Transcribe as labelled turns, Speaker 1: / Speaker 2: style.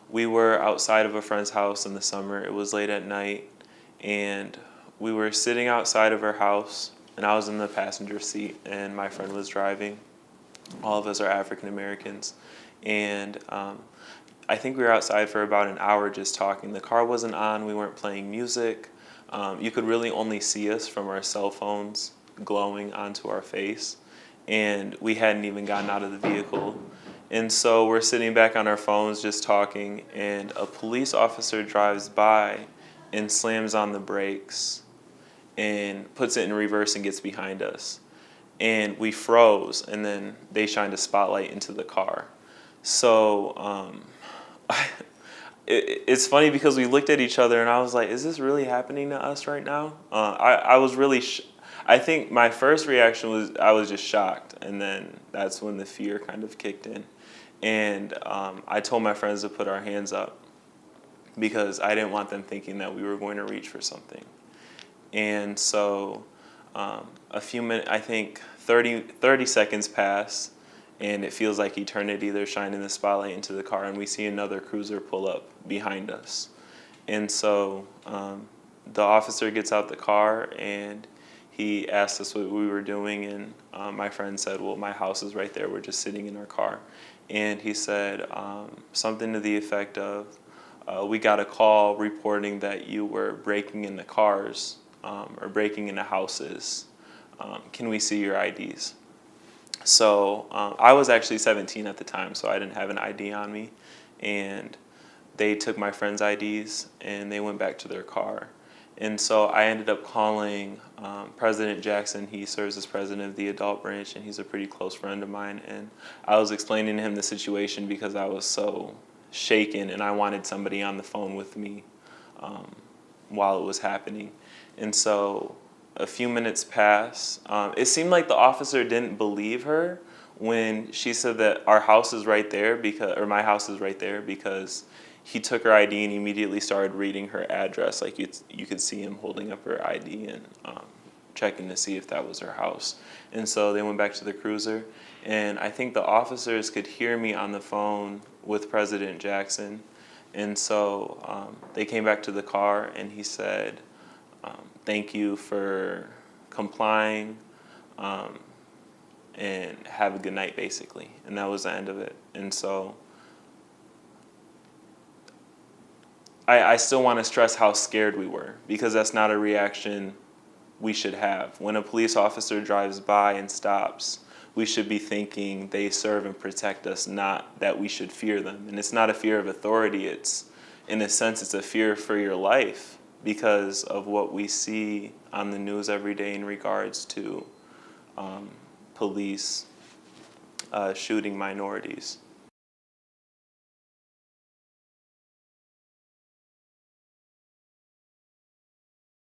Speaker 1: We were outside of a friend's house in the summer. It was late at night, and we were sitting outside of her house, and I was in the passenger seat, and my friend was driving. All of us are African Americans, and I think we were outside for about an hour just talking. The car wasn't on. We weren't playing music. You could really only see us from our cell phones glowing onto our face, and we hadn't even gotten out of the vehicle. And so we're sitting back on our phones just talking, and a police officer drives by and slams on the brakes and puts it in reverse and gets behind us. And we froze, and then they shined a spotlight into the car. So it's funny because we looked at each other, and I was like, is this really happening to us right now? I was really, I think my first reaction was I was just shocked, and then that's when the fear kind of kicked in. And I told my friends to put our hands up because I didn't want them thinking that we were going to reach for something. And so a few minutes, I think 30 seconds pass, and it feels like eternity. They're shining the spotlight into the car, and we see another cruiser pull up behind us. And so the officer gets out the car, and he asked us what we were doing, and my friend said, well, my house is right there. We're just sitting in our car. And he said something to the effect of, we got a call reporting that you were breaking into cars or breaking into houses. Can we see your IDs? So I was actually 17 at the time, so I didn't have an ID on me. And they took my friend's IDs, and they went back to their car. And so I ended up calling President Jackson. He serves as president of the adult branch, and he's a pretty close friend of mine. And I was explaining to him the situation because I was so shaken, and I wanted somebody on the phone with me while it was happening. And so a few minutes pass. It seemed like the officer didn't believe her when she said that our house is right there or my house is right there, because he took her ID and immediately started reading her address. Like you could see him holding up her ID and checking to see if that was her house. And so they went back to the cruiser, and I think the officers could hear me on the phone with President Jackson. And so they came back to the car, and he said, thank you for complying, and have a good night, basically. And that was the end of it. And so I still want to stress how scared we were, because that's not a reaction we should have. When a police officer drives by and stops, we should be thinking they serve and protect us, not that we should fear them. And it's not a fear of authority. It's, in a sense, it's a fear for your life because of what we see on the news every day in regards to police shooting minorities.